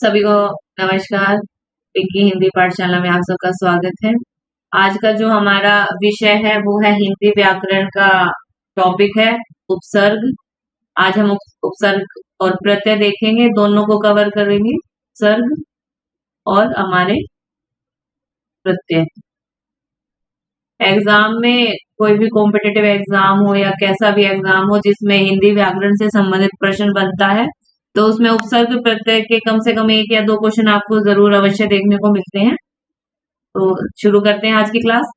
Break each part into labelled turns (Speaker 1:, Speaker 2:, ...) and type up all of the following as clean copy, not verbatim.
Speaker 1: सभी को नमस्कार। पिंकी हिंदी पाठशाला में आप सबका स्वागत है। आज का जो हमारा विषय है वो है हिंदी व्याकरण का टॉपिक है उपसर्ग। आज हम उपसर्ग और प्रत्यय देखेंगे, दोनों को कवर करेंगे, उपसर्ग और हमारे प्रत्यय। एग्जाम में कोई भी कॉम्पिटिटिव एग्जाम हो या कैसा भी एग्जाम हो जिसमें हिंदी व्याकरण से संबंधित प्रश्न बनता है तो उसमें उपसर्ग प्रत्यय के कम से कम 1 या 2 क्वेश्चन आपको जरूर अवश्य देखने को मिलते हैं। तो शुरू करते हैं आज की क्लास।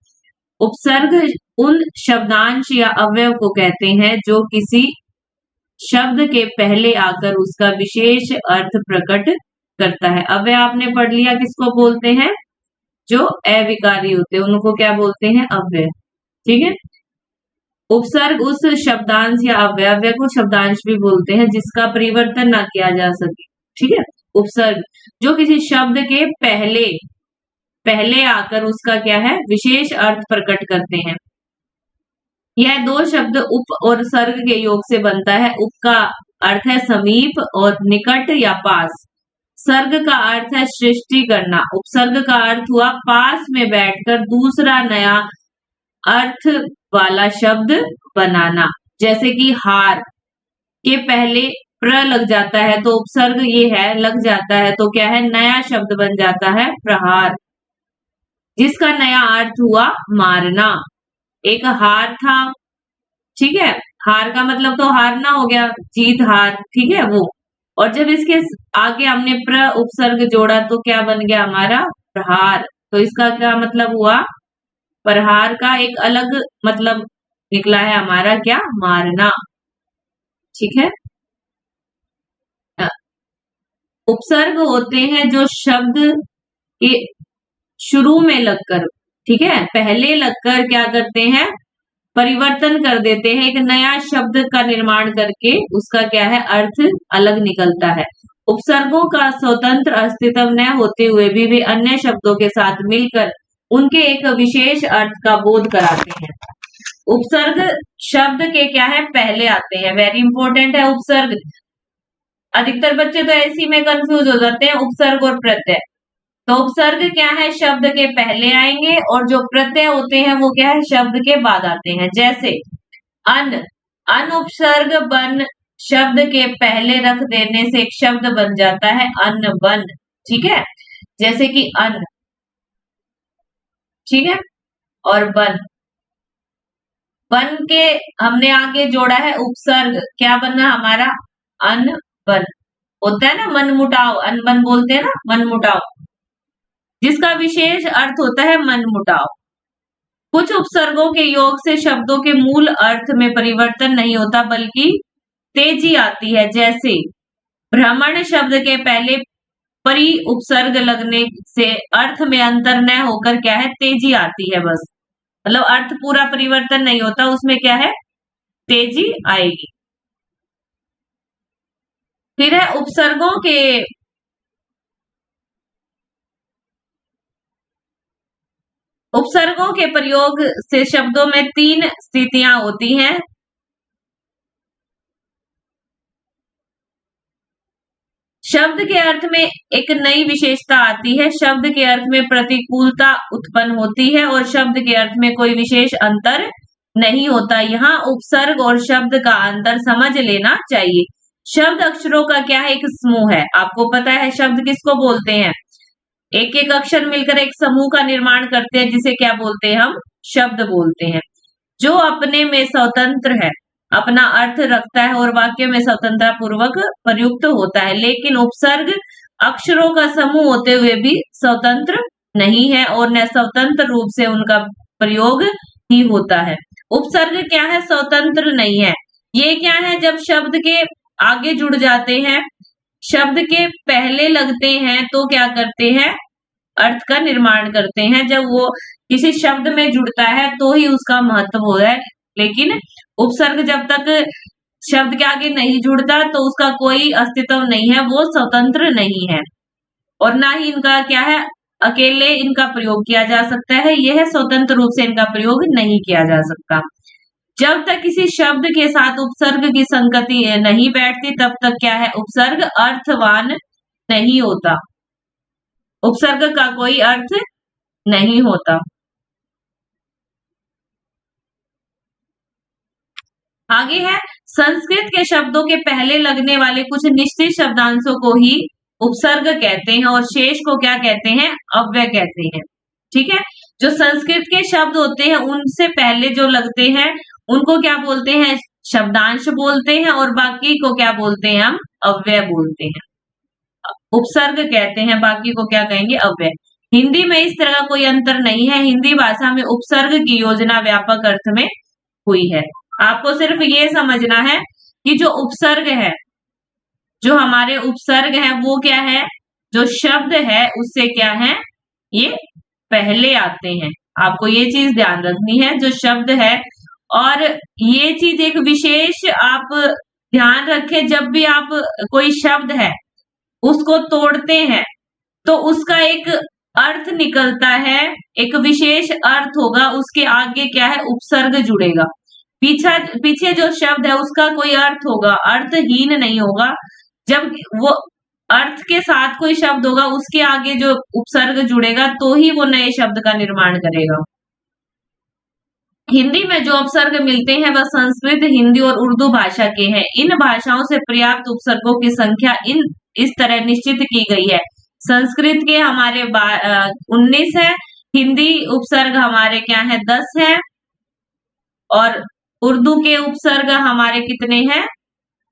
Speaker 1: उपसर्ग उन शब्दांश या अवयव को कहते हैं जो किसी शब्द के पहले आकर उसका विशेष अर्थ प्रकट करता है। अवयव आपने पढ़ लिया, किसको बोलते हैं? जो अविकारी होते हैं उनको क्या बोलते हैं? अव्यय। ठीक है। उपसर्ग उस शब्दांश या अव्यय को शब्दांश भी बोलते हैं जिसका परिवर्तन ना किया जा सके। ठीक है। उपसर्ग जो किसी शब्द के पहले आकर उसका क्या है? विशेष अर्थ प्रकट करते हैं। यह 2 शब्द उप और सर्ग के योग से बनता है। उप का अर्थ है समीप और निकट या पास। सर्ग का अर्थ है सृष्टि करना। उपसर्ग का अर्थ हुआ पास में बैठकर दूसरा नया अर्थ वाला शब्द बनाना। जैसे कि हार के पहले प्र लग जाता है तो उपसर्ग ये है लग जाता है तो क्या है? नया शब्द बन जाता है प्रहार, जिसका नया अर्थ हुआ मारना। एक हार था, ठीक है, हार का मतलब तो हारना हो गया, जीत हार, ठीक है वो। और जब इसके आगे हमने प्र उपसर्ग जोड़ा तो क्या बन गया हमारा? प्रहार। तो इसका क्या मतलब हुआ? प्रहार का एक अलग मतलब निकला है हमारा, क्या? मारना। ठीक है। उपसर्ग होते हैं जो शब्द के शुरू में लगकर, ठीक है, पहले लगकर क्या करते हैं? परिवर्तन कर देते हैं, एक नया शब्द का निर्माण करके उसका क्या है? अर्थ अलग निकलता है। उपसर्गों का स्वतंत्र अस्तित्व न होते हुए भी वे अन्य शब्दों के साथ मिलकर उनके एक विशेष अर्थ का बोध कराते हैं। उपसर्ग शब्द के क्या है? पहले आते हैं। वेरी इंपॉर्टेंट है उपसर्ग। अधिकतर बच्चे तो ऐसी में कंफ्यूज हो जाते हैं उपसर्ग और प्रत्यय। तो उपसर्ग क्या है? शब्द के पहले आएंगे और जो प्रत्यय होते हैं वो क्या है? शब्द के बाद आते हैं। जैसे अन उपसर्ग बन शब्द के पहले रख देने से एक शब्द बन जाता है अन्न बन। ठीक है। जैसे कि अन्न, ठीक है, और बन के हमने आगे जोड़ा है उपसर्ग, क्या बना हमारा? अन बन। होता है ना मनमुटाव, अनबन बोलते हैं ना, मनमुटाव, जिसका विशेष अर्थ होता है मनमुटाव। कुछ उपसर्गों के योग से शब्दों के मूल अर्थ में परिवर्तन नहीं होता बल्कि तेजी आती है। जैसे भ्रमण शब्द के पहले परि उपसर्ग लगने से अर्थ में अंतर न होकर क्या है? तेजी आती है बस, मतलब अर्थ पूरा परिवर्तन नहीं होता, उसमें क्या है? तेजी आएगी। फिर है उपसर्गों के प्रयोग से शब्दों में 3 स्थितियां होती हैं। शब्द के अर्थ में एक नई विशेषता आती है, शब्द के अर्थ में प्रतिकूलता उत्पन्न होती है और शब्द के अर्थ में कोई विशेष अंतर नहीं होता। यहाँ उपसर्ग और शब्द का अंतर समझ लेना चाहिए। शब्द अक्षरों का क्या है? एक समूह है। आपको पता है शब्द किसको बोलते हैं? एक एक अक्षर मिलकर एक समूह का निर्माण करते हैं जिसे क्या बोलते हैं? हम शब्द बोलते हैं। जो अपने में स्वतंत्र है, अपना अर्थ रखता है और वाक्य में स्वतंत्रता पूर्वक प्रयुक्त होता है। लेकिन उपसर्ग अक्षरों का समूह होते हुए भी स्वतंत्र नहीं है और न स्वतंत्र रूप से उनका प्रयोग ही होता है। उपसर्ग क्या है? स्वतंत्र नहीं है। ये क्या है? जब शब्द के आगे जुड़ जाते हैं, शब्द के पहले लगते हैं तो क्या करते हैं? अर्थ का निर्माण करते हैं। जब वो किसी शब्द में जुड़ता है तो ही उसका महत्व हो है, लेकिन उपसर्ग जब तक शब्द के आगे नहीं जुड़ता तो उसका कोई अस्तित्व नहीं है, वो स्वतंत्र नहीं है और ना ही इनका क्या है? अकेले इनका प्रयोग किया जा सकता है। यह स्वतंत्र रूप से इनका प्रयोग नहीं किया जा सकता। जब तक किसी शब्द के साथ उपसर्ग की संगति नहीं बैठती तब तक क्या है? उपसर्ग अर्थवान नहीं होता, उपसर्ग का कोई अर्थ नहीं होता। आगे है, संस्कृत के शब्दों के पहले लगने वाले कुछ निश्चित शब्दांशों को ही उपसर्ग कहते हैं और शेष को क्या कहते हैं, अव्यय कहते हैं। ठीक है, जो संस्कृत के शब्द होते हैं उनसे पहले जो लगते हैं उनको क्या बोलते हैं, शब्दांश बोलते हैं, और बाकी को क्या बोलते हैं, हम अव्यय बोलते हैं, उपसर्ग कहते हैं, बाकी को क्या कहेंगे, अव्यय। हिंदी में इस तरह का कोई अंतर नहीं है, हिंदी भाषा में उपसर्ग की योजना व्यापक अर्थ में हुई है। आपको सिर्फ ये समझना है कि जो उपसर्ग है, जो हमारे उपसर्ग है वो क्या है, जो शब्द है उससे क्या है, ये पहले आते हैं। आपको ये चीज ध्यान रखनी है, जो शब्द है, और ये चीज एक विशेष आप ध्यान रखें, जब भी आप कोई शब्द है उसको तोड़ते हैं तो उसका एक अर्थ निकलता है, एक विशेष अर्थ होगा, उसके आगे क्या है, उपसर्ग जुड़ेगा। पीछे जो शब्द है उसका कोई अर्थ होगा, अर्थहीन नहीं होगा। जब वो अर्थ के साथ कोई शब्द होगा उसके आगे जो उपसर्ग जुड़ेगा तो ही वो नए शब्द का निर्माण करेगा। हिंदी में जो उपसर्ग मिलते हैं वह संस्कृत, हिंदी और उर्दू भाषा के हैं। इन भाषाओं से पर्याप्त उपसर्गों की संख्या इस तरह निश्चित की गई है। संस्कृत के हमारे 19 है, हिंदी उपसर्ग हमारे क्या है, 10 है, और उर्दू के उपसर्ग हमारे कितने हैं,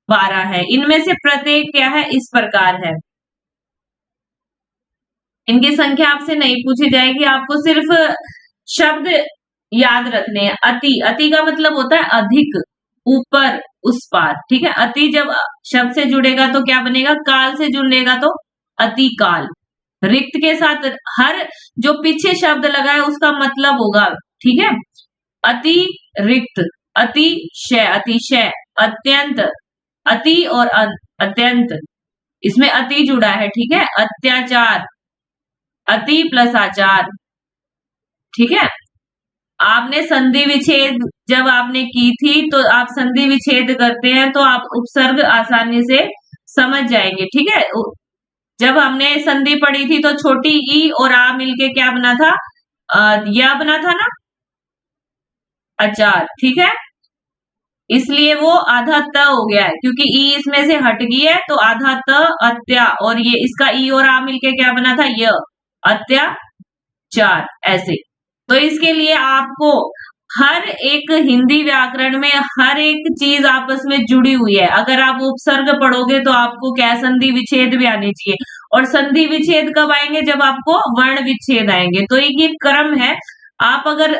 Speaker 1: 12 है। इनमें से प्रत्येक क्या है, इस प्रकार है। इनकी संख्या आपसे नहीं पूछी जाएगी, आपको सिर्फ शब्द याद रखने हैं। अति, अति का मतलब होता है अधिक, ऊपर, उस पार। ठीक है, अति जब शब्द से जुड़ेगा तो क्या बनेगा, काल से जुड़ेगा तो अति काल। रिक्त के साथ हर जो पीछे शब्द लगा है उसका मतलब होगा। ठीक है, अति रिक्त, अतिशय, अतिशय, अत्यंत, अति और अत्यंत, इसमें अति जुड़ा है। ठीक है, अत्याचार, अति प्लस आचार। ठीक है, आपने संधि विच्छेद जब आपने की थी तो आप संधि विच्छेद करते हैं तो आप उपसर्ग आसानी से समझ जाएंगे। ठीक है, जब हमने संधि पढ़ी थी तो छोटी ई और आ मिलके क्या बना था, या बना था ना, अचार। ठीक है, इसलिए वो आधा त हो गया है, क्योंकि ई इसमें से हट गई है तो आधा त, अत्या, और ये इसका ई और आ मिलके क्या बना था, य, अत्याचार, ऐसे। तो इसके लिए आपको हर एक हिंदी व्याकरण में हर एक चीज आपस में जुड़ी हुई है। अगर आप उपसर्ग पढ़ोगे तो आपको क्या, संधि विच्छेद भी आने चाहिए, और संधि विच्छेद कब आएंगे, जब आपको वर्ण विच्छेद आएंगे। तो एक ये क्रम है, आप अगर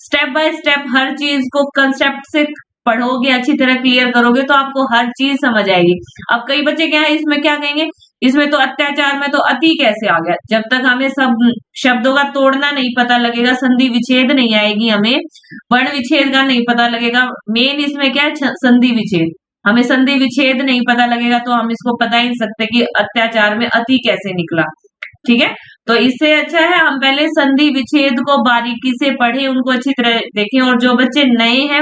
Speaker 1: स्टेप बाय स्टेप हर चीज को कंसेप्ट से पढ़ोगे, अच्छी तरह क्लियर करोगे तो आपको हर चीज समझ आएगी। अब कई बच्चे क्या है, इसमें क्या कहेंगे, इसमें तो अत्याचार में तो अति कैसे आ गया। जब तक हमें सब शब्दों का तोड़ना नहीं पता लगेगा, संधि विच्छेद नहीं आएगी, हमें वर्ण विच्छेद का नहीं पता लगेगा, मेन इसमें क्या है, संधि विच्छेद। हमें संधि विच्छेद नहीं पता लगेगा तो हम इसको पता ही नहीं सकते कि अत्याचार में अति कैसे निकला। ठीक है, तो इससे अच्छा है हम पहले संधि विच्छेद को बारीकी से पढ़े, उनको अच्छी तरह देखें। और जो बच्चे नए हैं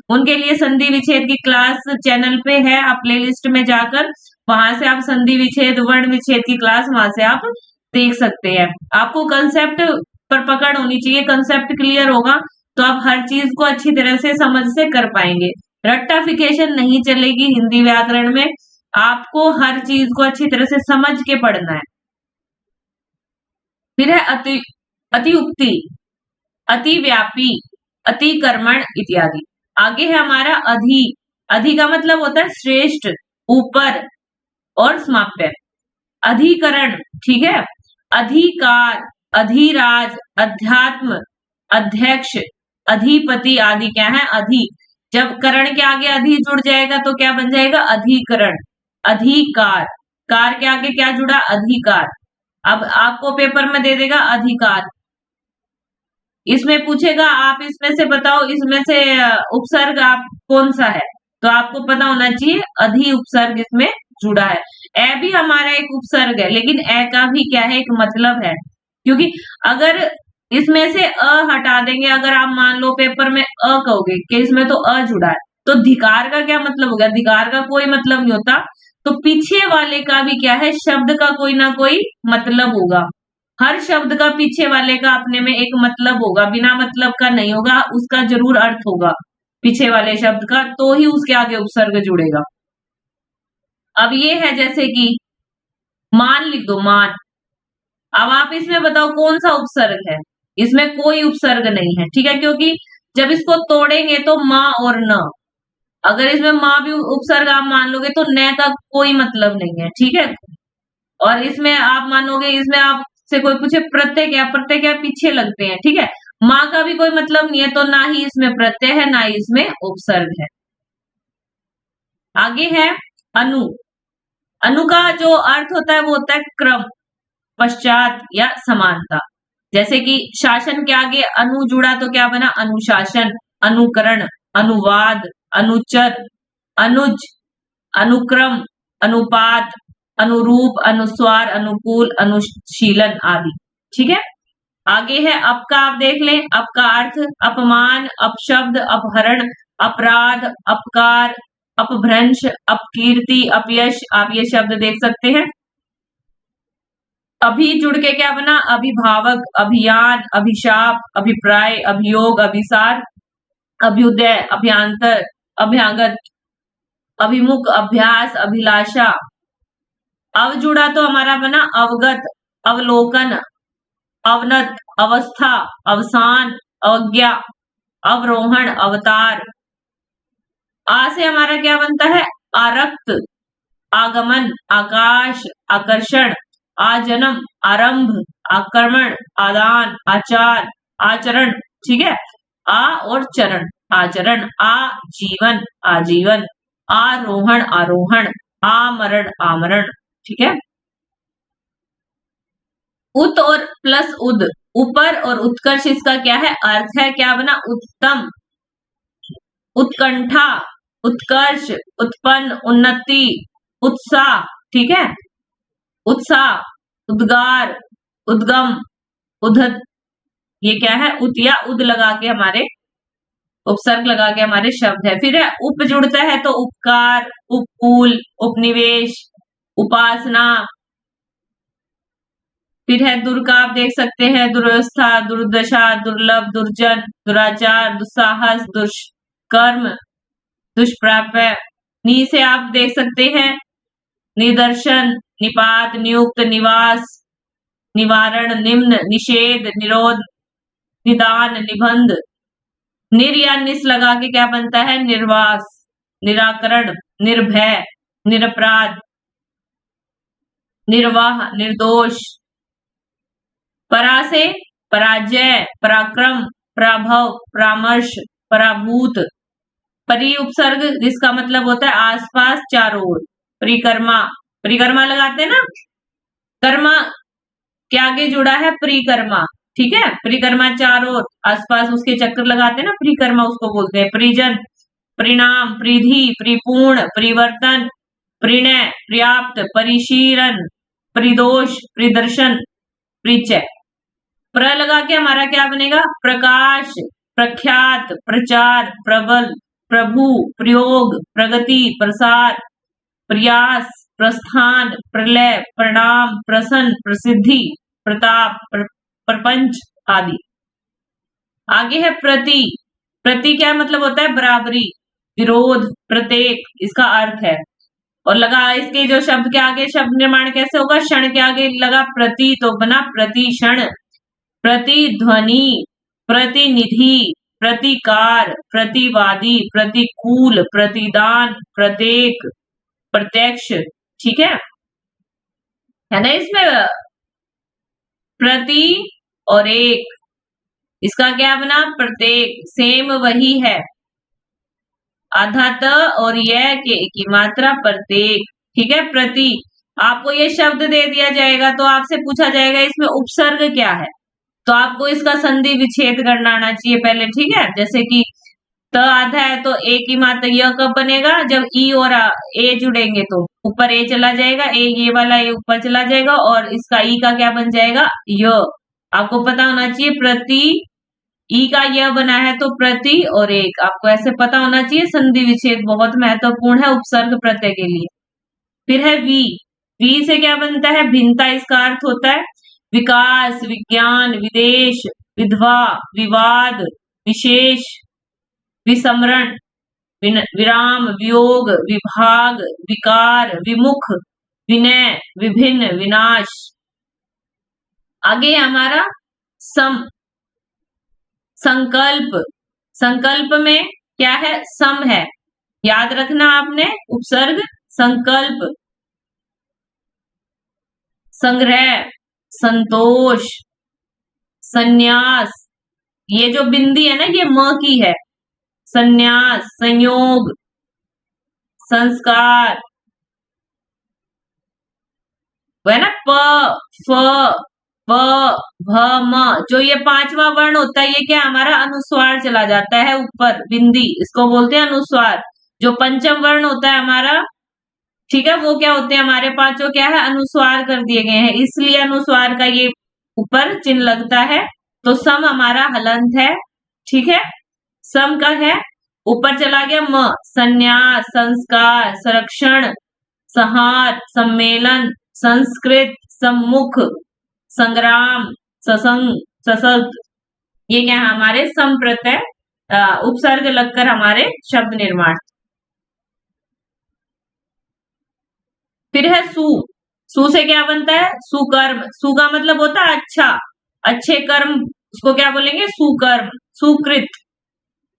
Speaker 1: उनके लिए संधि विच्छेद की क्लास चैनल पे है, आप प्लेलिस्ट में जाकर वहां से आप संधि विच्छेद, वर्ण विच्छेद की क्लास वहां से आप देख सकते हैं। आपको कंसेप्ट पर पकड़ होनी चाहिए, कंसेप्ट क्लियर होगा तो आप हर चीज को अच्छी तरह से समझ से कर पाएंगे। रट्टाफिकेशन नहीं चलेगी हिंदी व्याकरण में, आपको हर चीज को अच्छी तरह से समझ के पढ़ना है। फिर है अतिउक्ति, अतिव्यापी, अतिक्रमण इत्यादि। आगे है हमारा अधि। अधि का मतलब होता है श्रेष्ठ, ऊपर और समाप्य। अधिकरण, ठीक है, अधिकार, अधिराज, अध्यात्म, अध्यक्ष, अधिपति आदि क्या है, अधि। जब करण के आगे अधि जुड़ जाएगा तो क्या बन जाएगा, अधिकरण। अधिकार, कार के आगे क्या जुड़ा, अधिकार। अब आपको पेपर में दे देगा अधिकार, इसमें पूछेगा आप इसमें से बताओ, इसमें से उपसर्ग आप कौन सा है, तो आपको पता होना चाहिए अधि उपसर्ग इसमें जुड़ा है। ए भी हमारा एक उपसर्ग है, लेकिन ए का भी क्या है, एक मतलब है। क्योंकि अगर इसमें से अ हटा देंगे, अगर आप मान लो पेपर में अ कहोगे कि इसमें तो अ जुड़ा है, तो धिकार का क्या मतलब हो गया, धिकार का कोई मतलब नहीं होता। तो पीछे वाले का भी क्या है, शब्द का कोई ना कोई मतलब होगा। हर शब्द का पीछे वाले का अपने में एक मतलब होगा, बिना मतलब का नहीं होगा, उसका जरूर अर्थ होगा पीछे वाले शब्द का, तो ही उसके आगे उपसर्ग जुड़ेगा। अब ये है जैसे कि मान लिख दो, मान। अब आप इसमें बताओ कौन सा उपसर्ग है, इसमें कोई उपसर्ग नहीं है, ठीक है, क्योंकि जब इसको तोड़ेंगे तो माँ और न, अगर इसमें माँ भी उपसर्ग आप मान लोगे तो न का कोई मतलब नहीं है, ठीक है। और इसमें आप मानोगे, इसमें आपसे कोई पूछे प्रत्यय क्या, प्रत्यय क्या पीछे लगते हैं, ठीक है। माँ का भी कोई मतलब नहीं है, तो ना ही इसमें प्रत्यय है ना ही इसमें उपसर्ग है। आगे है अनु। अनु का जो अर्थ होता है वो होता है क्रम, पश्चात या समानता। जैसे कि शासन के आगे अनु जुड़ा तो क्या बना, अनुशासन, अनुकरण, अनुवाद, अनुचर, अनुज, अनुक्रम, अनुपात, अनुरूप, अनुस्वार, अनुकूल, अनुशीलन आदि, ठीक है। आगे है अप का, आप देख लें, अप का अर्थ अपमान, अपशब्द, अपहरण, अपराध, अपकार, अपभ्रंश, अपकीर्ति, अपयश, आप ये शब्द देख सकते हैं। अभी जुड़ के क्या बना, अभिभावक, अभियान, अभिशाप, अभिप्राय, अभियोग, अभिसार, अभ्युदय, अभ्यांतर, अभ्यागत, अभिमुख, अभ्यास, अभिलाषा। अव जुड़ा तो हमारा बना अवगत, अवलोकन, अवनत, अवस्था, अवसान, अवज्ञा, अवरोहण, अवतार। आ से हमारा क्या बनता है, आरक्त, आगमन, आकाश, आकर्षण, आजन्म, आरंभ, आक्रमण, आदान, आचार, आचरण, ठीक है। आ और चरण, आचरण, आजीवन, आजीवन, आरोहण, आरोहण, आमरण, आमरण, ठीक है। उत और प्लस उद, ऊपर और उत्कर्ष, इसका क्या है अर्थ है, क्या बना, उत्तम, उत्कंठा, उत्कर्ष, उत्पन्न, उन्नति, उत्साह, ठीक है। उत्साह, उद्गार, उद्गम, उद्धत, ये क्या है, उत या उद लगा के हमारे, उपसर्ग लगा के हमारे शब्द है। फिर है उप जुड़ता है तो उपकार, उपकूल, उपनिवेश, उपासना। फिर है दुर का, आप देख सकते हैं, दुर्व्यवस्था, दुर्दशा, दुर्लभ, दुर्जन, दुराचार, दुस्साहस, दुष्कर्म, दुष्प्राप्य। नी से आप देख सकते हैं, निदर्शन, निपात, नियुक्त, निवास, निवारण, निम्न, निषेध, निरोध, निदान, निबंध। निर या निस लगा के क्या बनता है, निर्वास, निराकरण, निर्भय, निरपराध, निर्वाह, निर्दोष। परा से पराजय, पराक्रम, पराभव, परामर्श, पराभूत। परि उपसर्ग जिसका मतलब होता है आसपास, चारों ओर। परिक्रमा, परिक्रमा लगाते हैं ना, कर्मा के आगे जुड़ा है परिक्रमा, ठीक है। परिक्रमा चारों ओर आसपास उसके चक्कर लगाते हैं ना, परिक्रमा उसको बोलते हैं। परिजन, परिणाम, परिधि, परिपूर्ण, परिवर्तन, परिणय, पर्याप्त, परिशीलन, परिदोष, परिदर्शन, परिचय। प्र लगा के हमारा क्या बनेगा, प्रकाश, प्रख्यात, प्रचार, प्रबल, प्रभु, प्रयोग, प्रगति, प्रसार, प्रयास, प्रस्थान, प्रलय, प्रणाम, प्रसन्न, प्रसिद्धि, प्रताप, प्रपंच आदि। आगे है प्रति। प्रति क्या मतलब होता है, बराबरी, विरोध, प्रत्येक, इसका अर्थ है। और लगा इसके जो शब्द के आगे शब्द निर्माण कैसे होगा, क्षण के आगे लगा प्रति तो बना प्रतिक्षण, प्रतिध्वनि, प्रतिनिधि, प्रतिकार, प्रतिवादी, प्रतिकूल, प्रतिदान, प्रत्येक, प्रत्यक्ष, ठीक है ना। इसमें प्रति और एक, इसका क्या बना, प्रत्येक, सेम वही है। आधा त और यह के की मात्रा प्रत्येक, ठीक है। प्रति, आपको ये शब्द दे दिया जाएगा तो आपसे पूछा जाएगा इसमें उपसर्ग क्या है, तो आपको इसका संधि विच्छेद करना आना चाहिए पहले, ठीक है। जैसे कि त आधा है तो ए की मात्रा यह कब बनेगा, जब ई और ए जुड़ेंगे तो ऊपर ए चला जाएगा, ए ये वाला ए ऊपर चला जाएगा और इसका ई का क्या बन जाएगा, य। आपको पता होना चाहिए प्रति, ई का यह बना है तो प्रति और एक, आपको ऐसे पता होना चाहिए। संधि विच्छेद बहुत महत्वपूर्ण है उपसर्ग प्रत्यय के लिए। फिर है वी। वी से क्या बनता है? भिन्नता। इसका अर्थ होता है विकास, विज्ञान, विदेश, विधवा, विवाद, विशेष, विस्मरण, विराम, वियोग, विभाग, विकार, विमुख, विनय, विभिन्न, विनाश। आगे हमारा सम। संकल्प। संकल्प में क्या है? सम है। याद रखना आपने उपसर्ग संकल्प। संग्रह, संतोष, संन्यास। ये जो बिंदी है ना ये म की है। संन्यास, संयोग, संस्कार, वो है ना प, फ, प, भ, म। जो ये पांचवा वर्ण होता है ये क्या हमारा अनुस्वार चला जाता है ऊपर, बिंदी, इसको बोलते हैं अनुस्वार। जो पंचम वर्ण होता है हमारा, ठीक है, वो क्या होते हैं हमारे पांचों, क्या है? अनुस्वार कर दिए गए हैं, इसलिए अनुस्वार का ये ऊपर चिन्ह लगता है। तो सम हमारा हलंत है, ठीक है। सम का है, ऊपर चला गया म। संन्यास, संस्कार, संरक्षण, संहार, सम्मेलन, संस्कृत, सम्मुख, संग्राम, ससंग, सशक्त। ये क्या है? हमारे सम प्रत्यय उपसर्ग लगकर हमारे शब्द निर्माण। फिर है सु। सु से क्या बनता है? सुकर्म। सु का मतलब होता है अच्छा, अच्छे कर्म, उसको क्या बोलेंगे? सुकर्म, सुकृत,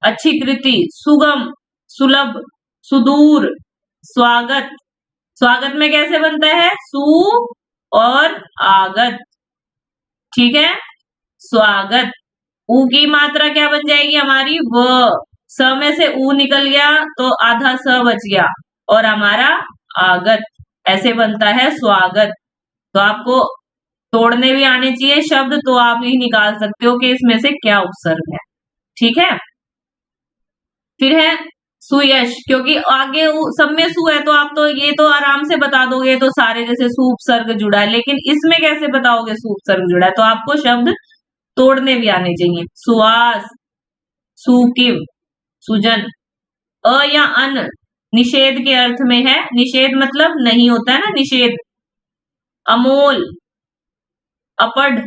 Speaker 1: अच्छी कृति, सुगम, सुलभ, सुदूर, स्वागत। स्वागत में कैसे बनता है? सु और आगत, ठीक है। स्वागत। ऊ की मात्रा क्या बन जाएगी हमारी? व। स में से ऊ निकल गया तो आधा स बच गया और हमारा आगत। ऐसे बनता है स्वागत। तो आपको तोड़ने भी आने चाहिए शब्द, तो आप ही निकाल सकते हो कि इसमें से क्या उपसर्ग है, ठीक है। फिर है सुयश, क्योंकि आगे सब में सु है तो आप तो ये तो आराम से बता दोगे, तो सारे जैसे सु उपसर्ग जुड़ा है, लेकिन इसमें कैसे बताओगे सु उपसर्ग जुड़ा है? तो आपको शब्द तोड़ने भी आने चाहिए। सुवास, सुकिव, सुजन। अ या अन निषेध के अर्थ में है। निषेध मतलब नहीं होता है ना, निषेध। अमोल, अपढ़,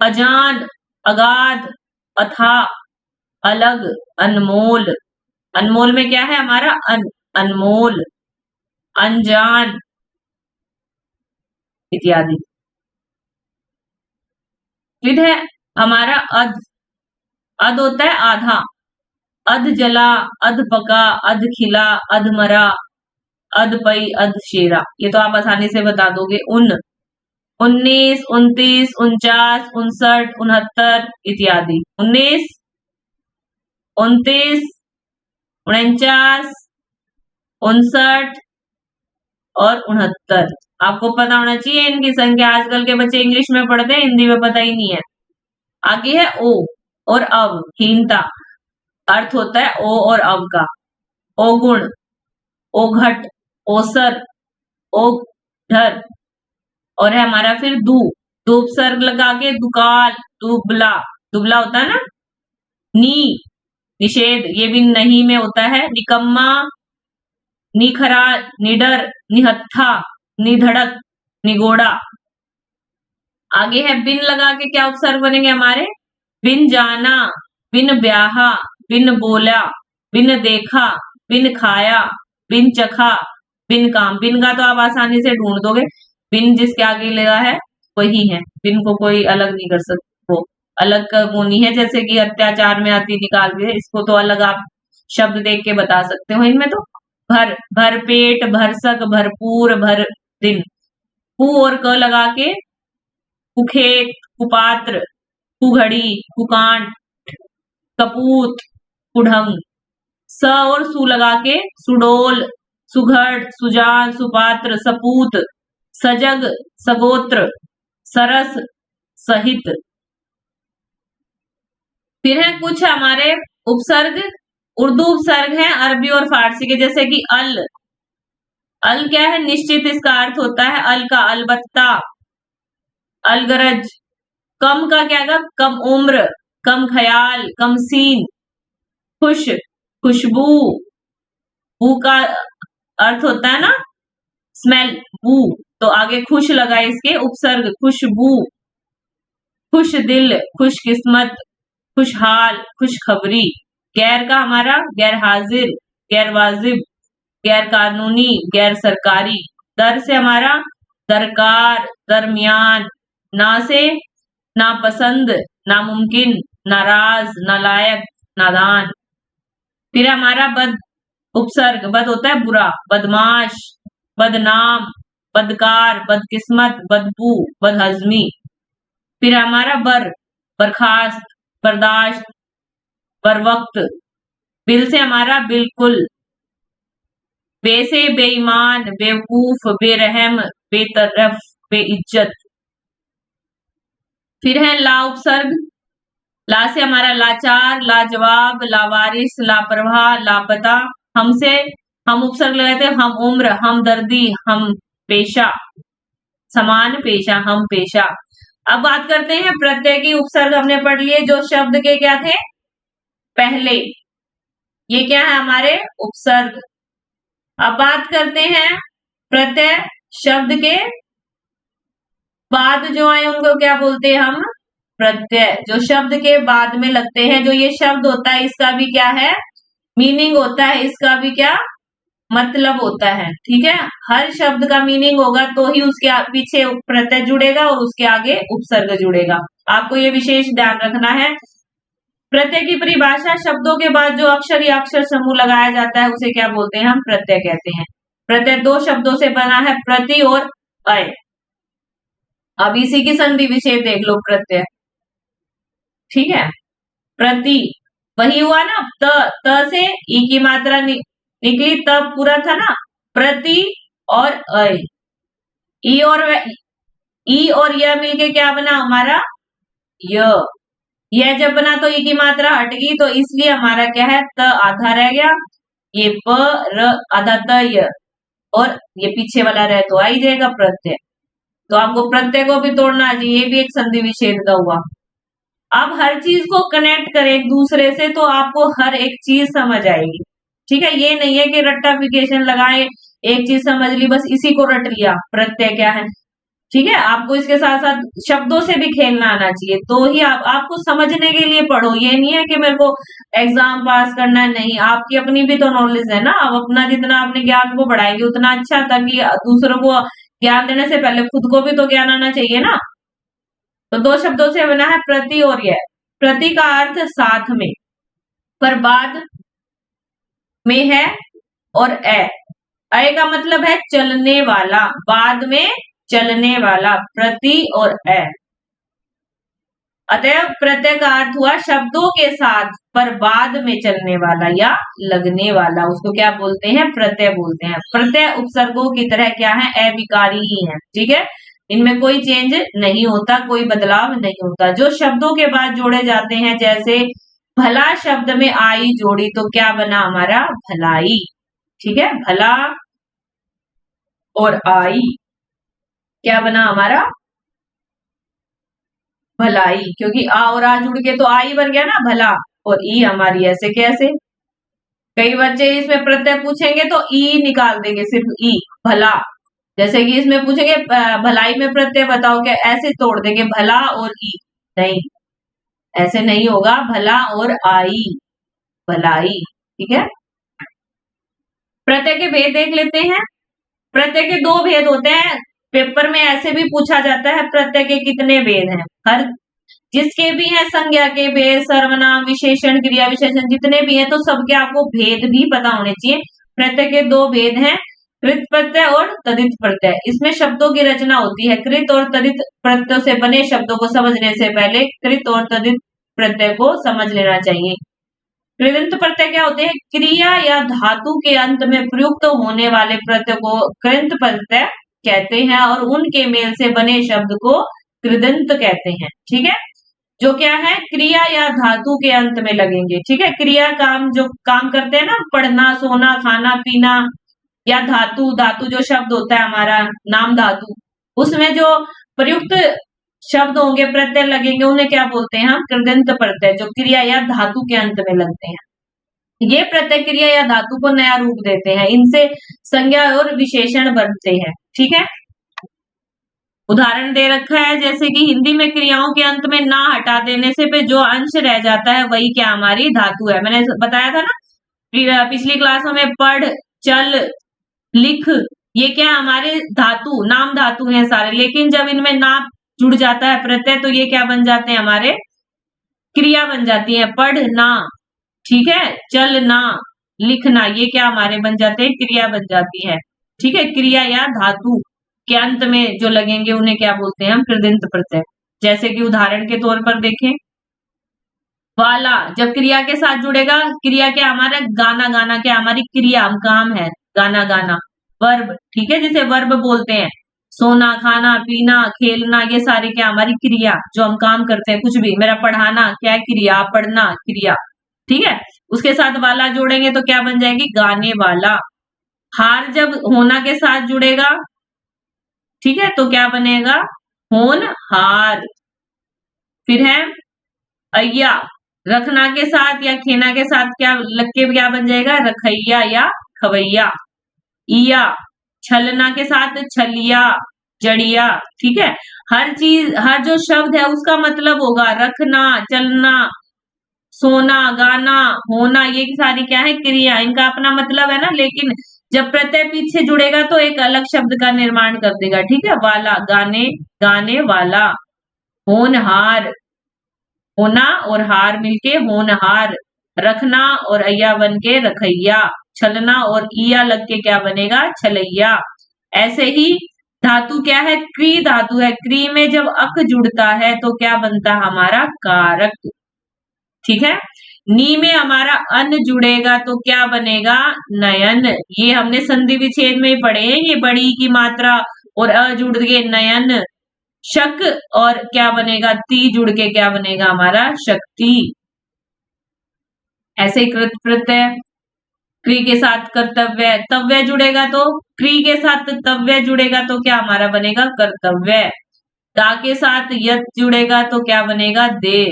Speaker 1: अजान, अगाध, अथा, अलग, अनमोल। अनमोल में क्या है हमारा? अनमोल, अनजान इत्यादि। फिर है हमारा अध। अध होता है आधा। अध जला, अध पका, अध खिला, अध मरा, अध पई, अध शेरा। ये तो आप आसानी से बता दोगे। 19, 29, 49, 59, 69 इत्यादि। 19, 29, 49, 59 और 69। आपको पता होना चाहिए इनकी संख्या। आजकल के बच्चे इंग्लिश में पढ़ते हैं, हिंदी में पता ही नहीं है। आगे है ओ और अव, हीनता। अर्थ होता है ओ और अव का। ओगुण, ओघट, ओसर, ओढ़र। और है हमारा फिर दू। दू उपसर्ग लगा के दुकाल, दुबला। दुबला होता है ना। नी निषेध, ये भी नहीं में होता है। निकम्मा, निखरा, निडर, निहत्था, निधड़क, निगोड़ा। आगे है बिन लगा के क्या उपसर्ग बनेंगे हमारे? बिन जाना, बिन ब्याहा, बिन बोला, बिन देखा, बिन खाया, बिन चखा, बिन काम। बिन का तो आप आसानी से ढूंढ दोगे, बिन जिसके आगे लगा है वही है। बिन को कोई अलग नहीं कर सकते, वो अलग का वो नहीं है। जैसे कि अत्याचार में आती निकाल दिए, इसको तो अलग आप शब्द देख के बता सकते हो। इनमें तो भर, भर पेट, भरसक, भरपूर, भर दिन। कु और क लगा के कुखेत, कुपात्र, कुघड़ी, कुकांठ, कपूत, कुढ़ंग। स और सु लगा के सुडोल, सुघड़, सुजान, सुपात्र, सपूत, सजग, सगोत्र, सरस, सहित। फिर है कुछ हमारे उपसर्ग उर्दू उपसर्ग है अरबी और फारसी के, जैसे कि अल। अल क्या है? निश्चित, इसका अर्थ होता है अल का अलबत्ता, अलगरज। कम का क्या है? कम उम्र, कम ख्याल, कम सीन। खुश, खुशबू। बू का अर्थ होता है ना स्मेल, बू, तो आगे खुश लगा इसके उपसर्ग खुशबू, खुश दिल, खुश किस्मत, खुशहाल, खुशखबरी। गैर का हमारा गैर हाजिर, गैर वाजिब, गैर कानूनी, गैर सरकारी। दर से हमारा दरकार, दरमियान। ना से नापसंद, नामुमकिन, नाराज, नालायक, नादान। फिर हमारा बद उपसर्ग, बद होता है बुरा, बदमाश, बदनाम, बदकार, बदकिस्मत, बदबू, बदहजमी। फिर हमारा बर्खास्त, बर्दाश्त, बरवक्त। बिल से हमारा बिल्कुल। बे से बेईमान, बेवकूफ, बेरहम, बेतरफ, बेइज्जत। फिर है ला उपसर्ग, ला से हमारा लाचार, लाजवाब, लावारिस, लापरवाह, लापता। हमसे हम उपसर्ग लगाते हैं हम उम्र, हम दर्दी, हम पेशा, समान पेशा, हम पेशा। अब बात करते हैं प्रत्यय की। उपसर्ग हमने पढ़ लिए जो शब्द के क्या थे पहले, ये क्या है हमारे उपसर्ग। अब बात करते हैं प्रत्यय शब्द के बाद जो आए उनको क्या बोलते हैं हम प्रत्यय। जो शब्द के बाद में लगते हैं, जो ये शब्द होता है इसका भी क्या है मीनिंग होता है, इसका भी क्या मतलब होता है। ठीक है, हर शब्द का मीनिंग होगा तो ही उसके पीछे प्रत्यय जुड़ेगा और उसके आगे उपसर्ग जुड़ेगा। आपको ये विशेष ध्यान रखना है। प्रत्यय की परिभाषा, शब्दों के बाद जो अक्षर या अक्षर समूह लगाया जाता है उसे क्या बोलते हैं हम प्रत्यय कहते हैं। प्रत्यय दो शब्दों से बना है, प्रति और अय। अब इसी की संधि विशेष देख लो प्रत्यय। ठीक है, प्रति वही हुआ ना, त से ई की मात्रा निकली तब पूरा था ना, प्रति और अय। ई और यह मिलके क्या बना हमारा यह जब बना तो ई की मात्रा हट गई, तो इसलिए हमारा क्या है त आधा रह गया, ये प र आधा त य, और ये पीछे वाला रह तो आ ही जाएगा प्रत्यय। तो आपको प्रत्यय को भी तोड़ना चाहिए, ये भी एक संधि विच्छेद का हुआ। अब हर चीज को कनेक्ट करें एक दूसरे से तो आपको हर एक चीज समझ आएगी। ठीक है, ये नहीं है कि रट्टाफिकेशन लगाए, एक चीज समझ ली बस इसी को रट लिया प्रत्यय क्या है। ठीक है, आपको इसके साथ साथ शब्दों से भी खेलना आना चाहिए, तो ही आपको समझने के लिए पढ़ो। ये नहीं है कि मेरे को एग्जाम पास करना है, नहीं, आपकी अपनी भी तो नॉलेज है ना। अब अपना जितना अपने ज्ञान को बढ़ाएंगे उतना अच्छा, ताकि दूसरों को ज्ञान देने से पहले खुद को भी तो ज्ञान आना चाहिए ना। तो दो शब्दों से बना है प्रति और यह। प्रति का अर्थ साथ में, पर बाद में है, और अय का मतलब है चलने वाला, बाद में चलने वाला, प्रति और अतएव प्रत्यय का अर्थ हुआ शब्दों के साथ पर बाद में चलने वाला या लगने वाला, उसको क्या बोलते हैं प्रत्यय बोलते हैं। प्रत्यय उपसर्गों की तरह क्या है अविकारी ही है। ठीक है, इनमें कोई चेंज नहीं होता, कोई बदलाव नहीं होता। जो शब्दों के बाद जोड़े जाते हैं, जैसे भला शब्द में आई जोड़ी तो क्या बना हमारा भलाई। ठीक है, भला और आई क्या बना हमारा भलाई, क्योंकि आ और आ जुड़ के तो आई बन गया ना भला, और ई हमारी ऐसे कैसे। कई बच्चे इसमें प्रत्यय पूछेंगे तो ई निकाल देंगे, सिर्फ ई भला। जैसे कि इसमें पूछेंगे भलाई में प्रत्यय बताओ, क्या ऐसे तोड़ देंगे भला और ई, नहीं, ऐसे नहीं होगा, भला और आई भलाई। ठीक है, प्रत्यय के भेद देख लेते हैं। प्रत्यय के दो भेद होते हैं, पेपर में ऐसे भी पूछा जाता है प्रत्यय के कितने भेद हैं। हर जिसके भी हैं संज्ञा के भेद, सर्वनाम, विशेषण, क्रिया विशेषण जितने भी हैं, तो सबके आपको भेद भी पता होने चाहिए। प्रत्यय के दो भेद हैं, कृत प्रत्यय और तदित प्रत्यय। इसमें शब्दों की रचना होती है। कृत और तदित प्रत्यय से बने शब्दों को समझने से पहले कृत और तदित प्रत्यय को समझ लेना चाहिए। कृदंत प्रत्यय क्या होते हैं, क्रिया या धातु के अंत में प्रयुक्त होने वाले प्रत्यय को कृंत प्रत्यय कहते हैं, और उनके मेल से बने शब्द को कृदंत कहते हैं। ठीक है, जो क्या है क्रिया या धातु के अंत में लगेंगे। ठीक है, क्रिया काम जो काम करते हैं ना, पढ़ना, सोना, खाना, पीना, या धातु, धातु जो शब्द होता है हमारा नाम धातु, उसमें जो प्रयुक्त शब्द होंगे प्रत्यय लगेंगे, उन्हें क्या बोलते हैं हम कृदंत प्रत्यय, जो क्रिया या धातु के अंत में लगते हैं। ये प्रतिक्रिया या धातु को नया रूप देते हैं, इनसे संज्ञा और विशेषण बनते हैं। ठीक है, उदाहरण दे रखा है जैसे कि हिंदी में क्रियाओं के अंत में ना हटा देने से पे जो अंश रह जाता है वही क्या हमारी धातु है। मैंने बताया था ना पिछली क्लासों में, पढ़, चल, लिख, ये क्या हमारे धातु, नाम धातु हैं सारे, लेकिन जब इनमें ना जुड़ जाता है प्रत्यय तो ये क्या बन जाते हैं हमारे, क्रिया बन जाती है। पढ़ना, ठीक है, चलना, लिखना, ये क्या हमारे बन जाते हैं, क्रिया बन जाती है। ठीक है, क्रिया या धातु के अंत में जो लगेंगे उन्हें क्या बोलते हैं हम, कृदंत प्रत्यय। जैसे कि उदाहरण के तौर पर देखें, वाला जब क्रिया के साथ जुड़ेगा, क्रिया क्या हमारा, गाना, गाना क्या हमारी क्रिया, हम काम है, गाना गाना। वर्ब, ठीक है, जिसे वर्ब बोलते हैं, सोना, खाना, पीना, खेलना, ये सारी क्या हमारी क्रिया, जो हम काम करते हैं, कुछ भी, मेरा पढ़ाना क्या क्रिया, पढ़ना क्रिया। ठीक है, उसके साथ वाला जोड़ेंगे तो क्या बन जाएगी, गाने वाला। हार जब होना के साथ जुड़ेगा, ठीक है, तो क्या बनेगा, होन हार। फिर है अय्या, रखना के साथ या खेना के साथ क्या लग के क्या बन जाएगा, रखैया या खवैया। इया, छलना के साथ छलिया, जड़िया। ठीक है, हर चीज, हर जो शब्द है उसका मतलब होगा, रखना, चलना, सोना, गाना, होना, ये सारी क्या है, क्रिया, इनका अपना मतलब है ना, लेकिन जब प्रत्यय पीछे जुड़ेगा तो एक अलग शब्द का निर्माण कर देगा। ठीक है, वाला, गाने, गाने वाला। होनहार, होना और हार मिलके होनहार। रखना और अय्या बन के रखैया। छलना और ईया लग के क्या बनेगा, छलैया। ऐसे ही धातु क्या है, क्री धातु है, क्री में जब अक जुड़ता है तो क्या बनता है हमारा, कारक। ठीक है, नी में हमारा अन जुड़ेगा तो क्या बनेगा, नयन। ये हमने संधि विच्छेद में ही पढ़े हैं, ये बड़ी की मात्रा और अ जुड़ के नयन। शक और क्या बनेगा, ती जुड़ के क्या बनेगा हमारा, शक्ति। ऐसे ही कृत प्रत्यय, क्री के साथ कर्तव्य, तव्य जुड़ेगा तो, क्री के साथ तव्य जुड़ेगा तो क्या हमारा बनेगा, कर्तव्य। दा के साथ यत जुड़ेगा तो क्या बनेगा, दे।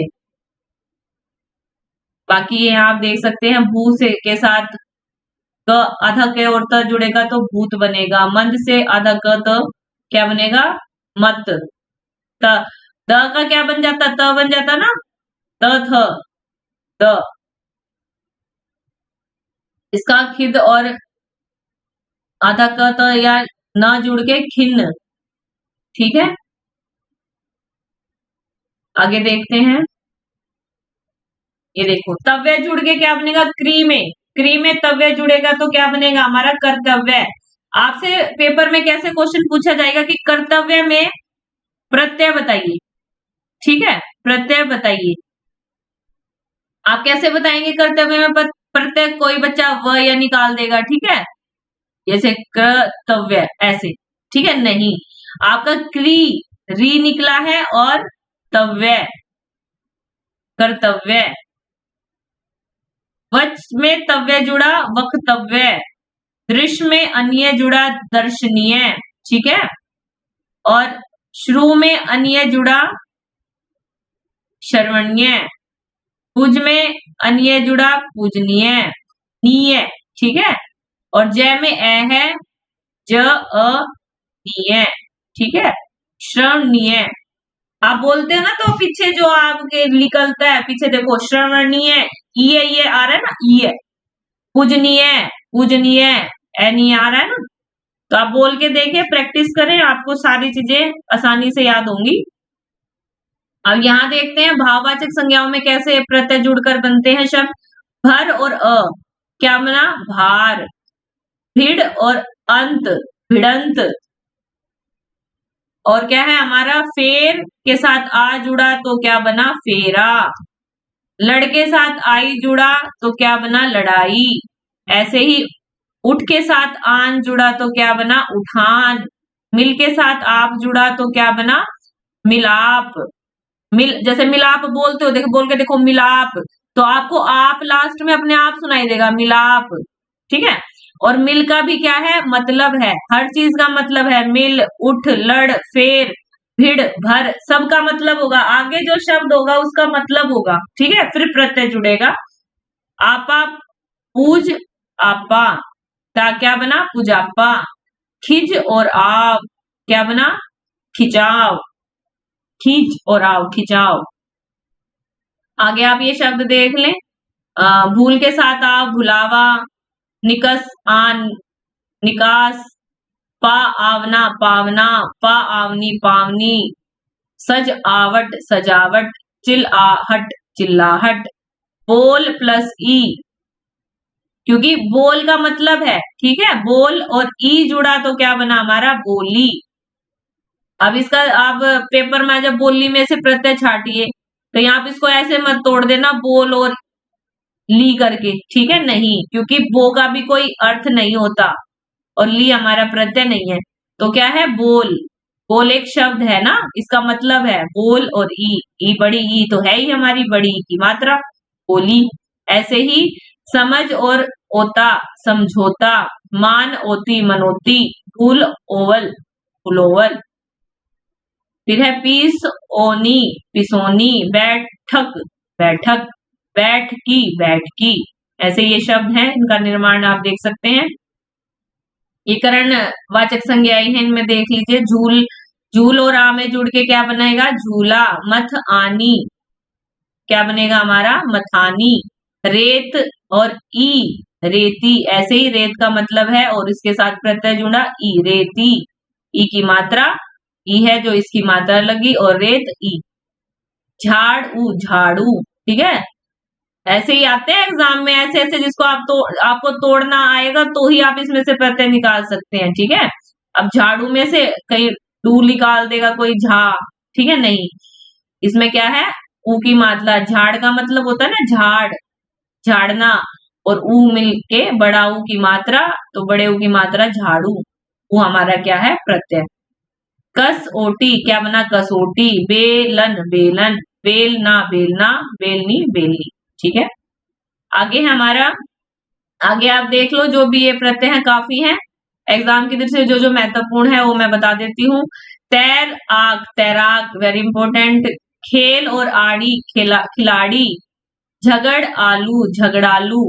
Speaker 1: बाकी यहाँ आप देख सकते हैं, भू से के साथ क आधा के और त जुड़ेगा तो भूत बनेगा। मंद से आधा क त क्या बनेगा, मत। त द का क्या बन जाता, त बन जाता ना, त थ द। इसका खिद और आधा क त या न जुड़ के खिन्न। ठीक है, आगे देखते हैं, ये देखो, तव्य जुड़ के क्या बनेगा, क्री में, क्री में तव्य जुड़ेगा तो क्या बनेगा हमारा, कर्तव्य। आपसे पेपर में कैसे क्वेश्चन पूछा जाएगा कि कर्तव्य में प्रत्यय बताइए। ठीक है, प्रत्यय बताइए, आप कैसे बताएंगे कर्तव्य में प्रत्यय, कोई बच्चा व या निकाल देगा। ठीक है, जैसे कर्तव्य ऐसे। ठीक है, नहीं, आपका क्री, री निकला है और तव्य, कर्तव्य। वच में तव्य जुड़ा, वक्तव्य। दृश्य में अन्य जुड़ा, दर्शनीय। ठीक है, और श्रु में अन्य जुड़ा, श्रवणीय। पूज में अन्य जुड़ा, पूजनीय, नीय। ठीक है, और जय में ए है, ज अ नीय। ठीक है, श्रवणीय। आप बोलते हो ना तो पीछे जो आपके निकलता है, पीछे देखो, श्रवणीय, ये आ रहा है ना, ये। पूजनीय, पूजनीय, ए नहीं आ रहा है ना, तो आप बोल के देखिए, प्रैक्टिस करें, आपको सारी चीजें आसानी से याद होंगी। अब यहाँ देखते हैं भाववाचक संज्ञाओं में कैसे प्रत्यय जुड़कर बनते हैं शब्द। भर और अ क्या बना, भार। भिड़ और अंत, भिड़ंत। और क्या है हमारा, फेर के साथ आ जुड़ा तो क्या बना, फेरा। लड़ के साथ आई जुड़ा तो क्या बना, लड़ाई। ऐसे ही उठ के साथ आन जुड़ा तो क्या बना, उठान। मिल के साथ आप जुड़ा तो क्या बना, मिलाप। मिल, जैसे मिलाप बोलते हो, देखो बोल के देखो, मिलाप, तो आपको आप लास्ट में अपने आप सुनाई देगा, मिलाप। ठीक है, और मिल का भी क्या है, मतलब है, हर चीज का मतलब है, मिल, उठ, लड़, फेर, भिड़, भर, सबका मतलब होगा, आगे जो शब्द होगा उसका मतलब होगा। ठीक है, फिर प्रत्यय जुड़ेगा। आपा पूज आपा, ता क्या बना पूजापा। खिज और आव क्या बना खिंचाव, खींच और आव खिंचाव। आगे आप ये शब्द देख लें, भूल के साथ आव भुलावा, निकस आन निकास, पा आवना पावना, पा आवनी पावनी, सज आवट सजावट, चिल आहट चिल्लाहट। बोल प्लस ई, क्योंकि बोल का मतलब है, ठीक है, बोल और ई जुड़ा तो क्या बना हमारा बोली। अब इसका आप पेपर में जब बोली में से प्रत्यय छाटिए तो यहाँ पे इसको ऐसे मत तोड़ देना बोल और ली करके, ठीक है, नहीं, क्योंकि बो का भी कोई अर्थ नहीं होता और ली हमारा प्रत्यय नहीं है। तो क्या है बोल, बोल एक शब्द है ना, इसका मतलब है बोल और ई बड़ी ई तो है ही हमारी बड़ी ई की मात्रा बोली। ऐसे ही समझ और ओता समझौता, मान ओती मनोती, फूल ओवल फुलोवल। फिर है पीस ओनी पिसोनी, बैठक बैठक, बैठ की बैठकी। ऐसे ये शब्द हैं, इनका निर्माण आप देख सकते हैं। ये करण वाचक संज्ञाएं हैं, इनमें देख लीजिए, झूल, झूल और आ में जुड़ के क्या बनेगा झूला। मथ आनी क्या बनेगा हमारा मथानी। रेत और ई रेती, ऐसे ही रेत का मतलब है और इसके साथ प्रत्यय जुड़ा ई रेती, ई की मात्रा ई है जो इसकी मात्रा लगी और रेत ई। झाड़ू झाड़ू, ठीक है, ऐसे ही आते हैं एग्जाम में, ऐसे ऐसे जिसको आपको तोड़ना आएगा तो ही आप इसमें से प्रत्यय निकाल सकते हैं, ठीक है। अब झाड़ू में से कहीं डू निकाल देगा कोई झा, ठीक है, नहीं, इसमें क्या है ऊ की मात्रा। झाड़ का मतलब होता है ना झाड़, झाड़ना, और ऊ मिलके बड़ा ऊ की मात्रा, तो बड़े ऊ की मात्रा झाड़ू, वो हमारा क्या है प्रत्यय। कसोटी क्या बना कसोटी। बेलन बेलन, बेलना बेलना, बेलनी बेलनी, ठीक है। आगे है हमारा, आगे आप देख लो, जो भी ये प्रत्यय है काफी है, एग्जाम की दृष्टि से जो जो महत्वपूर्ण है वो मैं बता देती हूँ। तैर आग तैराक, वेरी इंपॉर्टेंट। खेल और आड़ी खिलाड़ी। झगड़ आलू झगड़ालू।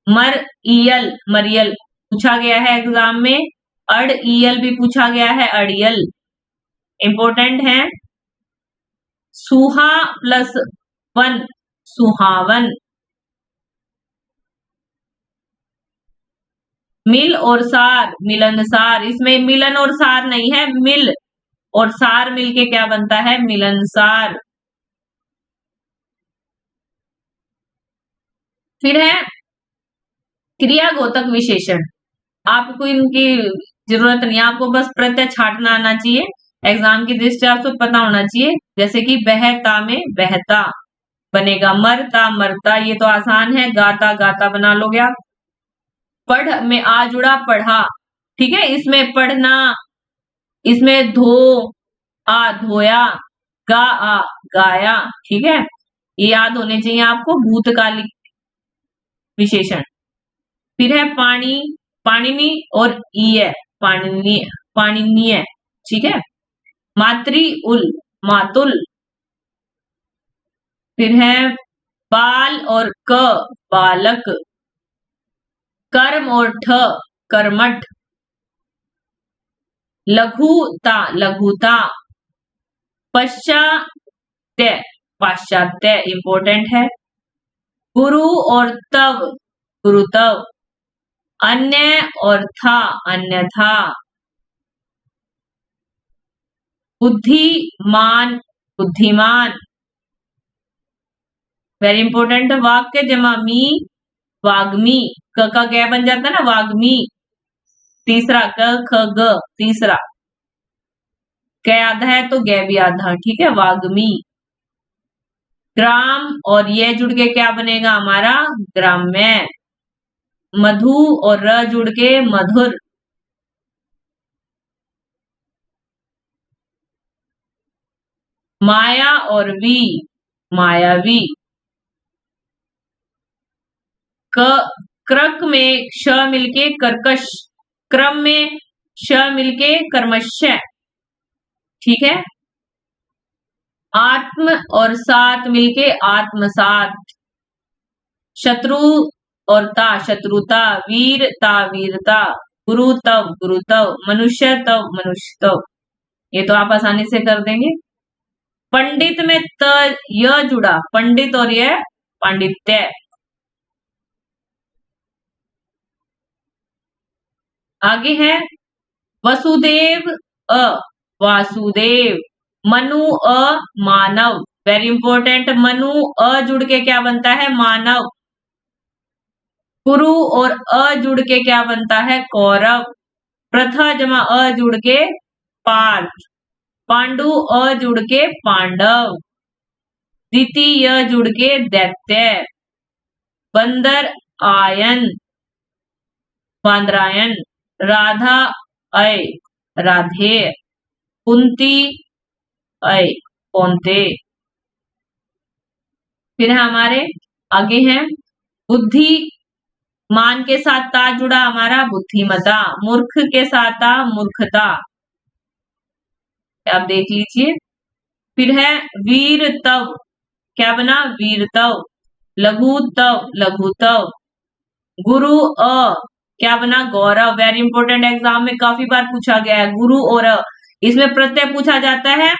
Speaker 1: मर ईयल मरियल पूछा गया है एग्जाम में। अड़ ईयल भी पूछा गया है, अड़ियल इंपॉर्टेंट है। सुहा प्लस वन सुहावन। मिल और सार मिलनसार, इसमें मिलन और सार नहीं है, मिल और सार मिलके क्या बनता है मिलनसार। फिर है क्रियागोतक विशेषण, आपको इनकी जरूरत नहीं है, आपको बस प्रत्यय छाटना आना चाहिए, एग्जाम की दृष्टि से आपको पता होना चाहिए। जैसे कि बहता में बहता बनेगा, मरता मरता, ये तो आसान है, गाता गाता बना लोगे आप। पढ़ में आ जुड़ा पढ़ा, ठीक है, इसमें पढ़ना, इसमें धो आ धोया, गा आ गाया, ठीक है, ये याद होने चाहिए आपको, भूतकालिक विशेषण। फिर है पानी पाणिनि और ईय पाणिनीय पाणिनीय, ठीक है। मातृ उल मातुल। फिर है बाल और क बालक। कर्म और ठ कर्मठ। लघुता लघुता। पश्चात्य पाश्चात्य इंपॉर्टेंट है। गुरु और तव गुरुतव। अन्य और था अन्यथा। बुद्धिमान बुद्धिमान, वेरी इंपॉर्टेंट। वाक्य जमा मी वाग्मी, क का क्या बन जाता है ना वाग्मी। तीसरा क ख ग तीसरा, क आधा है तो ग भी आधा, ठीक है, वाग्मी। ग्राम और ये जुड़ के क्या बनेगा हमारा ग्राम्य। मधु और र जुड़ के मधुर। माया और वी मायावी। क क्रक में श मिलके कर्कश, क्रम में श मिलके कर्मश्य, ठीक है। आत्म और सात मिलके आत्मसात। शत्रु और ता शत्रुता, वीरता वीरता, गुरुतव गुरुतव, मनुष्य तव मनुष्यतव। ये तो आप आसानी से कर देंगे। पंडित में त य जुड़ा, पंडित और ये पांडित्य। आगे है वसुदेव अ वासुदेव, मनु अ मानव, वेरी इंपॉर्टेंट। मनु अ जुड़ के क्या बनता है? मानव। कुरु और अ जुड़ के क्या बनता है? कौरव। प्रथा जमा अ जुड़ के पार्थ। पांडु अ जुड़ के पांडव। द्वितीय जुड़ के दैत्य। बंदर आयन बांद्रायन। राधा अय राधे। कुंती अय कौनते। फिर हमारे आगे हैं बुद्धि मान के साथ ता जुड़ा हमारा बुद्धिमता। मूर्ख के साथ ता मूर्खता, आप देख लीजिए। फिर है वीरतव, क्या बना? वीरतव। लघुतव लघुतव। गुरु अ क्या बना? गौरव। वेरी इंपॉर्टेंट, एग्जाम में काफी बार पूछा गया है गुरु और अ। इसमें प्रत्यय पूछा जाता है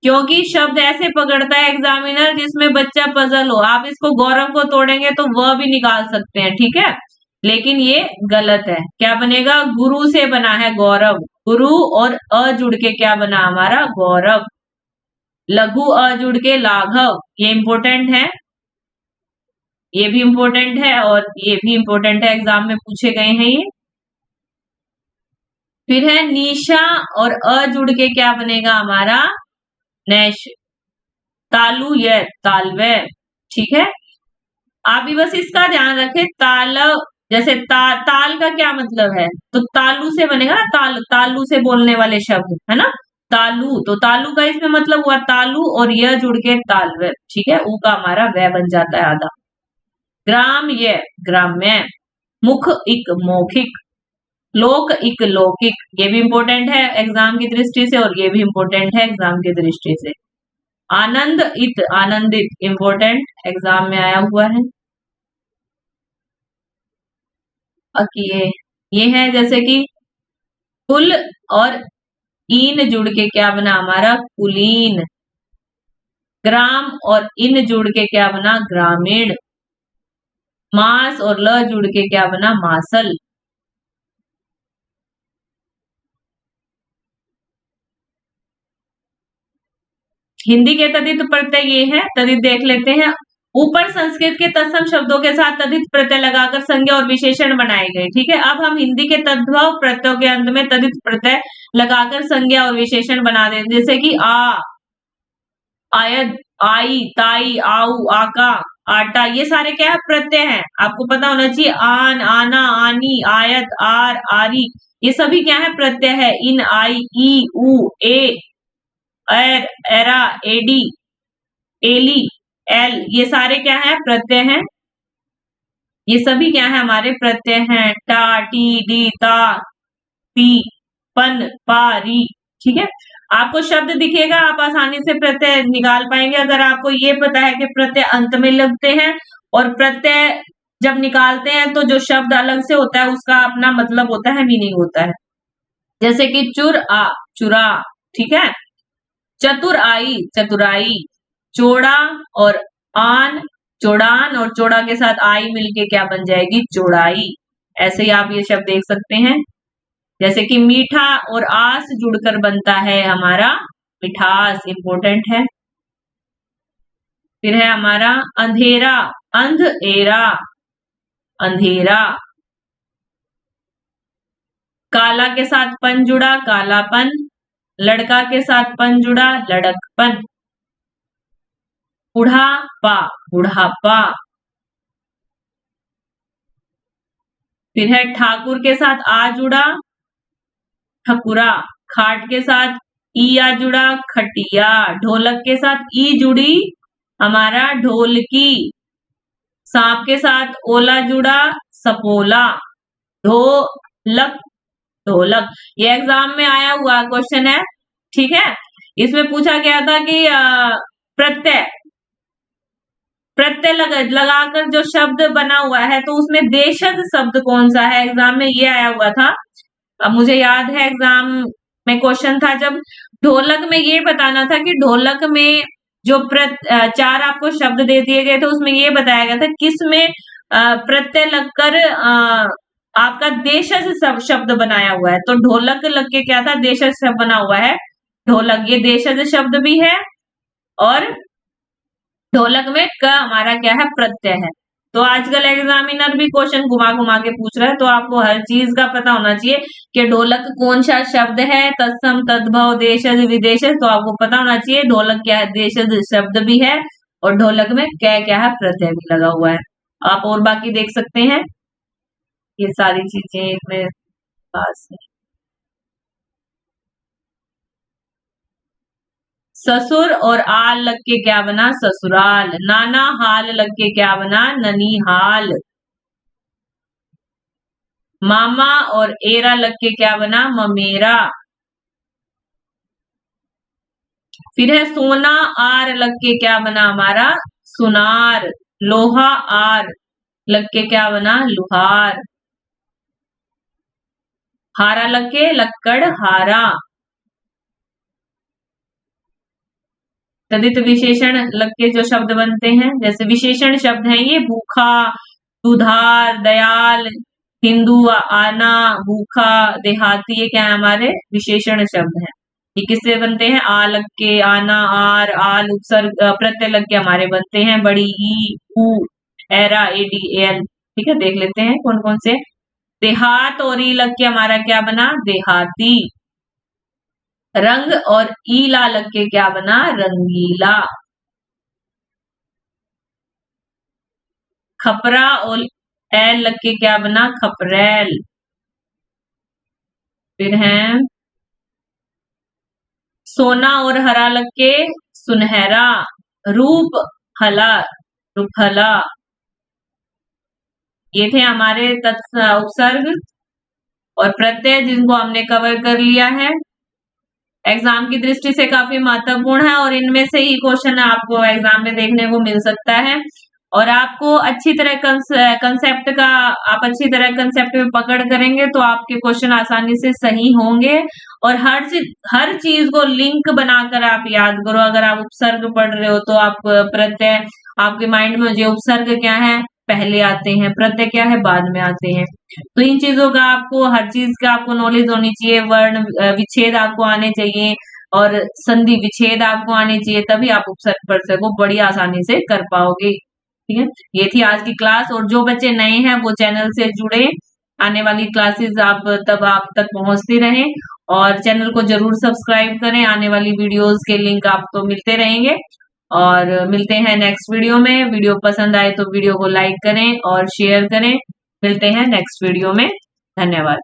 Speaker 1: क्योंकि शब्द ऐसे पकड़ता है एग्जामिनर जिसमें बच्चा पजल हो। आप इसको गौरव को तोड़ेंगे तो वह भी निकाल सकते हैं, ठीक है, लेकिन ये गलत है। क्या बनेगा? गुरु से बना है गौरव। गुरु और अ जुड़ के क्या बना हमारा? गौरव। लघु अ जुड़ के लाघव, ये इंपॉर्टेंट है, ये भी इंपॉर्टेंट है और ये भी इंपॉर्टेंट है, एग्जाम में पूछे गए हैं ये। फिर है निशा और अ जुड़ के क्या बनेगा हमारा? नैश। तालु ये तालवे, ठीक है। आप भी बस इसका ध्यान रखें, ताल जैसे ताल का क्या मतलब है? तो तालु से बनेगा ना, तालु से बोलने वाले शब्द है ना, तालु। तो तालु का इसमें मतलब हुआ तालु और यह जुड़ के तालवे, ठीक है। ऊ का हमारा वह बन जाता है आधा। ग्राम ये ग्राम्य। मुख इक मौखिक। लोक इक लौकिक, ये भी इंपॉर्टेंट है एग्जाम की दृष्टि से और ये भी इंपॉर्टेंट है एग्जाम की दृष्टि से। आनंद इत आनंदित, इंपॉर्टेंट, एग्जाम में आया हुआ है। ये है जैसे कि कुल और इन जुड़ के क्या बना हमारा? कुलीन। ग्राम और इन जुड़ के क्या बना? ग्रामीण। मास और ल जुड़ के क्या बना? मासल। हिंदी के तदित प्रत्यय ये है, तदित देख लेते हैं। ऊपर संस्कृत के तत्सम शब्दों के साथ तदित प्रत्यय लगाकर संज्ञा और विशेषण बनाए गए, ठीक है। अब हम हिंदी के तद्भव प्रत्ययों के अंत में तदित प्रत्यय लगाकर संज्ञा और विशेषण बना दें, जैसे कि आयत, आई, ताई, आऊ, आका, आटा, ये सारे क्या है? प्रत्यय हैं। आपको पता होना चाहिए, आन, आना, आनी, आयत, आर, आरी, ये सभी क्या है? प्रत्यय है। इन, आई, ई, उ, ए, एर, एरा, एडी, एली, एल, ये सारे क्या है? प्रत्यय हैं। ये सभी क्या है? हमारे प्रत्यय हैं। टा, टी, डी, ता, पी, पन, पा, री, ठीक है। आपको शब्द दिखेगा, आप आसानी से प्रत्यय निकाल पाएंगे अगर आपको ये पता है कि प्रत्यय अंत में लगते हैं और प्रत्यय जब निकालते हैं तो जो शब्द अलग से होता है उसका अपना मतलब होता है, मीनिंग होता है। जैसे कि चुर आ चुरा, ठीक है। चतुर आई चतुराई। चौड़ा और आन चौड़ान, और चौड़ा के साथ आई मिलके क्या बन जाएगी? चौड़ाई। ऐसे ही आप ये शब्द देख सकते हैं। जैसे कि मीठा और आस जुड़कर बनता है हमारा मिठास, इंपॉर्टेंट है। फिर है हमारा अंधेरा, अंधेरा, अंधेरा। काला के साथ पन जुड़ा, कालापन। लड़का के साथ पन जुड़ा, लड़कपन। बुढ़ापा, बुढ़ापा। फिर है ठाकुर के साथ आ जुड़ा, ठकुरा। खाट के साथ ई आ जुड़ा, खटिया। ढोलक के साथ ई जुड़ी, हमारा ढोलकी। सांप के साथ ओला जुड़ा, सपोला। ढोलक, ढोलक, ये एग्जाम में आया हुआ क्वेश्चन है, ठीक है। इसमें पूछा गया था कि प्रत्यय प्रत्यय लगाकर जो शब्द बना हुआ है, तो उसमें देशज शब्द कौन सा है? एग्जाम में ये आया हुआ था। अब मुझे याद है एग्जाम में क्वेश्चन था, जब ढोलक में ये बताना था कि ढोलक में जो चार आपको शब्द दे दिए गए थे, उसमें ये बताया गया था किसमें प्रत्यय लगकर आपका देशज शब्द बनाया हुआ है। तो ढोलक लग के क्या था? देशज शब्द बना हुआ है ढोलक, ये देशज शब्द भी है और ढोलक में क हमारा क्या है? प्रत्यय है। तो आजकल एग्जामिनर भी क्वेश्चन घुमा घुमा के पूछ रहा है, तो आपको हर चीज का पता होना चाहिए कि ढोलक कौन सा शब्द है, तत्सम तद्भव देशज विदेशज, तो आपको पता होना चाहिए ढोलक क्या है? देशज शब्द भी है और ढोलक में क्या है? प्रत्यय भी लगा हुआ है। आप और बाकी देख सकते हैं, ये सारी चीजें मेरे पास है। ससुर और आल लग के क्या बना? ससुराल। नाना हाल लग के क्या बना? ननिहाल। मामा और एरा लग के क्या बना? ममेरा। फिर है सोना आर लग के क्या बना हमारा? सुनार। लोहा आर लग के क्या बना? लुहार। हारा लग के लक्कड़ हारा। तदित विशेषण लग के जो शब्द बनते हैं, जैसे विशेषण शब्द हैं ये भूखा, दुधार, दयाल, हिंदू, आना, भूखा, देहाती, ये क्या है? हमारे विशेषण शब्द हैं। ये किससे बनते हैं? आ लग के, आना, आर, आल उपसर्ग प्रत्यय लग के हमारे बनते हैं। बड़ी ई, ऊ, एरा, एडी, एल। ठीक है, देख लेते हैं कौन कौन से। देहात और ई लग के हमारा क्या बना? देहाती। रंग और ईला लग के क्या बना? रंगीला। खपरा और एल लग के क्या बना? खपरेल। फिर है सोना और हरा लग के सुनहरा। रूप हला, रूपहला। ये थे हमारे उपसर्ग और प्रत्यय जिनको हमने कवर कर लिया है। एग्जाम की दृष्टि से काफी महत्वपूर्ण है और इनमें से ही क्वेश्चन आपको एग्जाम में देखने को मिल सकता है। और आपको अच्छी तरह कंसेप्ट का आप अच्छी तरह कंसेप्ट में पकड़ करेंगे तो आपके क्वेश्चन आसानी से सही होंगे। और हर चीज को लिंक बनाकर आप याद करो। अगर आप उपसर्ग पढ़ रहे हो तो आप प्रत्यय, आपके माइंड में जो उपसर्ग क्या है? पहले आते हैं, प्रत्यय क्या है? बाद में आते हैं। तो इन चीजों का आपको, हर चीज का आपको नॉलेज होनी चाहिए। वर्ण विच्छेद आपको आने चाहिए और संधि विच्छेद आपको आने चाहिए, तभी आप उपसर्ग प्रत्यय को बड़ी आसानी से कर पाओगे। ठीक है, ये थी आज की क्लास। और जो बच्चे नए हैं वो चैनल से जुड़े, आने वाली क्लासेस आप तक पहुंचती रहें और चैनल को जरूर सब्सक्राइब करें। आने वाली वीडियोस के लिंक आपको मिलते रहेंगे और मिलते हैं नेक्स्ट वीडियो में। वीडियो पसंद आए तो वीडियो को लाइक करें और शेयर करें। मिलते हैं नेक्स्ट वीडियो में। धन्यवाद।